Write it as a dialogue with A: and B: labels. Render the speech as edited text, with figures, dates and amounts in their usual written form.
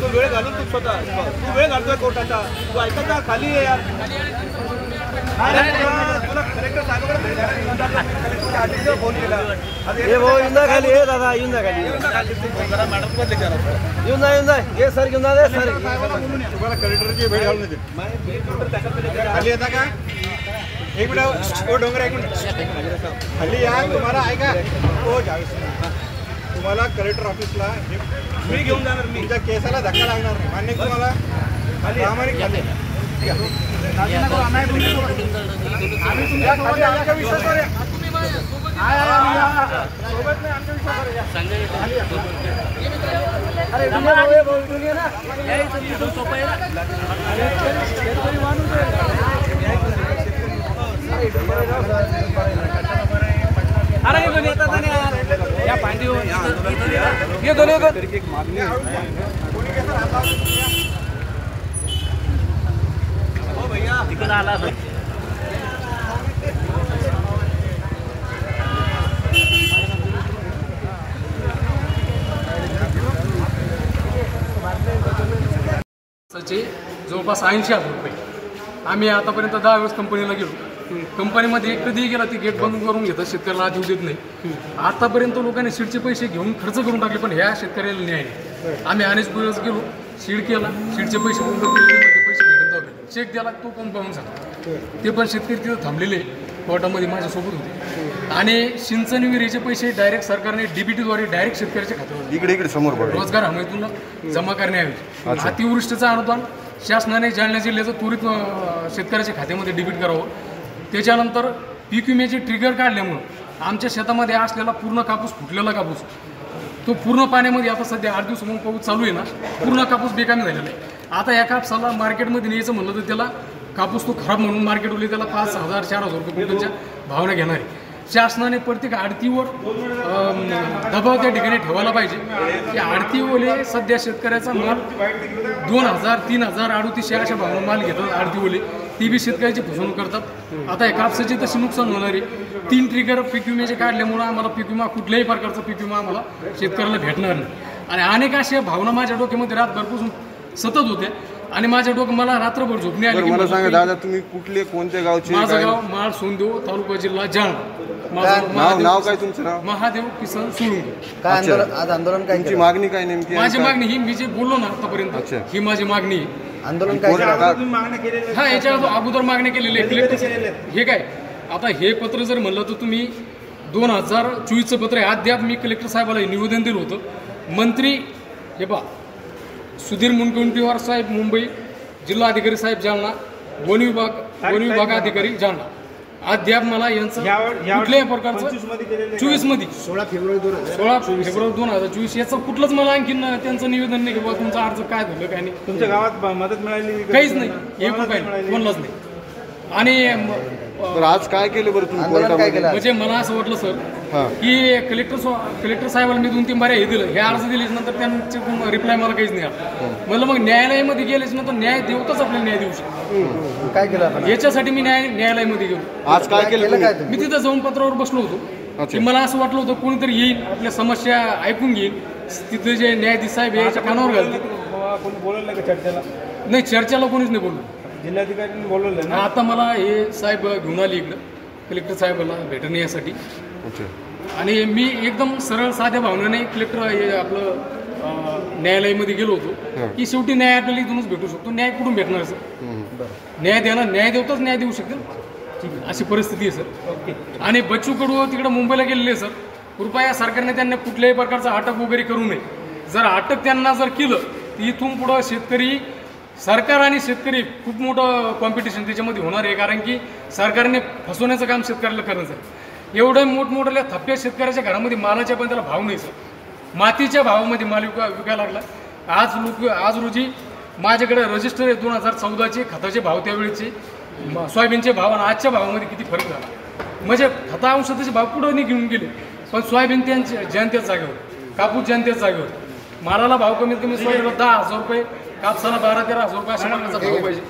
A: तो वेळ घालून तू स्वतः तू वेळ घालतोय कोर्टाचा तू ऐकत का खाली आहे यार तुला कलेक्टर साहेबांकडे फोन केला
B: हे भाऊ येऊन जा खाली हे दादा येऊन जा खाली
A: मॅडम पण
B: येऊन जा हे सर घेऊन जा सर
A: तुम्हाला कलेक्टरची भेट घालून देते खाली येता का एक मिनिट ओ डोंगर एक मिनिट खाली या तुम्हाला ऐका ओ जावेस तुम्हाला कलेक्टर ऑफिसला मी घेऊन जाणार मी तुमच्या केसाला धक्का लागणार नाही मान्य तुम्हाला प्रामाणिक खाली
B: अरे ये दोन येतात ना या पांडी ये दोन येतात
A: एक मागणी हो भैया
B: तिकडे आला
C: जवळपास 80,000 रुपये आम्ही आतापर्यंत 10 वेळेस कंपनीला गेलो कंपनीमध्ये कधीही गेला ती गेट बंद करून घेतात शेतकऱ्याला आत येऊ देत नाही आतापर्यंत लोकांनी सीडचे पैसे घेऊन खर्च करून टाकले पण ह्या शेतकऱ्याला न्याय नाही आम्ही अनेक वेळेस गेलो सीड केला सीडचे पैसे कोण पैसे भेटत जाऊ चेक द्याला तो कोण पाहून सांगतो ते पण शेतकरी तिथं थांबलेले कोर्टामध्ये माझ्यासोबत होते आणि सिंचन विहिरीचे पैसे डायरेक्ट सरकारने डीबीटीद्वारे डायरेक्ट शेतकऱ्याच्या खात्यावर
D: इकडे समोर
C: रोजगार हमीतून जमा करण्यात यावे अतिवृष्टीचं अनुदान शासनाने जालना जिल्ह्याचं त्वरित शेतकऱ्याच्या खात्यामध्ये डेबिट करावं त्याच्यानंतर पीक विम्याचे ट्रिगर काढल्यामुळं आमच्या शेतामध्ये असलेला पूर्ण कापूस फुटलेला कापूस तो पूर्ण पाण्यामध्ये आता सध्या 8 दिवस म्हणून पाऊस चालू आहे ना पूर्ण कापूस बेकामी झालेला आहे आता या कापसाला मार्केटमध्ये न्यायचं म्हणलं तर त्याला कापूस तो खराब म्हणून मार्केटवरली त्याला 5,000-4,000 रुपये क्विंटलच्या भावना घेणार आहे शासनाने प्रत्येक आडतीवर दबाव त्या ठिकाणी ठेवायला पाहिजे की आडतीओले सध्या शेतकऱ्याचा माल 2,000-3,000 3800 अशा भावना माल घेतात आडतीओले ती बी शेतकऱ्याची फसवणूक करतात आता या कापसाची तशी नुकसान होणार आहे 3 ट्रिगर पीक विम्याचे काढल्यामुळं आम्हाला पीक विमा कुठल्याही प्रकारचा पीक विमा आम्हाला शेतकऱ्याला भेटणार नाही आणि अनेक अशा भावना माझ्या डोक्यामध्ये रातभरपासून सतत होत्या आणि माझ्या डोकं मला रात्रभर झोपणे आली
D: मला सांगा दादा तुम्ही कुठले कोणत्या गावचे
C: माझं गाव माळ सोंदेव तालुका जिल्हा जालना
D: नाव काय तुमचं नाव
C: महादेव किसन सोळुंके
B: काय आज आंदोलन काय
D: तुमची मागणी काय नेमकी
C: माझी मागणी ही मी जे बोललो ना आतापर्यंत ही माझी मागणी आहे
B: आंदोलन काय
C: हा याच्या अगोदर मागण्या केलेल्या हे काय आता हे पत्र जर म्हणलं तर तुम्ही 2024चं पत्र आहे अद्याप मी कलेक्टर साहेबाला निवेदन दिलं होतं मंत्री हे बा सुधीर मुनगंटीवार साहेब मुंबई जिल्हा अधिकारी साहेब जालना वन विभाग अधिकारी जालना अद्याप मला यांचं कुठल्याही प्रकारचं 24 मध्ये 16 फेब्रुवारी 2024 याचं कुठलंच मला आणखीन त्यांचं निवेदन नाही की बाबा तुमचा अर्ज काय झालं काय नाही
A: तुमच्या गावात मदत मिळाली
C: काहीच नाही एक रुपया कोणालाच नाही आणि
D: आज काय केलं बरं तुम्ही
C: म्हणजे मला असं वाटलं सर की कलेक्टर साहेबांना मी 2-3 बाऱ्या हे दिलं हे अर्ज दिल्याच्या नंतर त्यांचे रिप्लाय मला काहीच नाही आला म्हणलं मग न्यायालयामध्ये गेल्याच्या नंतर न्याय देवताच आपल्याला न्याय देऊ शकतो
B: काय केलं
C: याच्यासाठी मी न्यायालयामध्ये गेलो
D: आज काय केलं
C: मी तिथं जाऊन पत्रावर बसलो होतो की मला असं वाटलं होतं कोणीतरी येईल आपल्या समस्या ऐकून घेईल तिथे जे न्यायाधीश साहेब याच्या कानावर घालतील
A: कोणी बोलवलं का चर्चेला
C: नाही चर्चेला कोणीच नाही बोललो
A: जिल्हाधिकाऱ्यांनी बोलवलं ना
C: आता मला हे साहेब घेऊन आले इकडं कलेक्टर साहेबाला भेटण्यासाठी आणि मी एकदम सरळ साध्या भावनेने कलेक्टर आपलं न्यायालयामध्ये गेलो होतो की शेवटी न्याय आपल्याला इथूनच भेटू शकतो न्याय कुठून भेटणार सर न्याय देणार न्याय देवताच न्याय देऊ शकते अशी परिस्थिती आहे सर आणि बच्चू कडू तिकडे मुंबईला गेलेले सर कृपया सरकारने त्यांना कुठल्याही प्रकारचा अटक वगैरे करू नये जर अटक त्यांना जर केलं तर इथून पुढं शेतकरी सरकार आणि शेतकरी खूप मोठं कॉम्पिटिशन त्याच्यामध्ये होणार आहे कारण की सरकारने फसवण्याचं काम शेतकऱ्याला करायचं आहे एवढं मोठमोठ्या थप्प्या शेतकऱ्याच्या घरामध्ये मालाच्या पण त्याला भाव नाही सर मातीच्या भावामध्ये माल विकायला लागला आज रोजी माझ्याकडे रजिस्टर आहे 2014चे खताचे भाव त्यावेळेचे सोयाबीनचे भाव आणि आजच्या भावामध्ये किती फरक झाला म्हणजे खता औषधाचे भाव पुढे नाही घेऊन गेले पण सोयाबीन त्यांच्या जनतेच जागेवर कापूस जनतेच जागेवर मालाला भाव कमीत कमी सोयाबीनला 10,000 रुपये कापसाला 12-13,000 रुपये अशा प्रकारचा भाव पाहिजे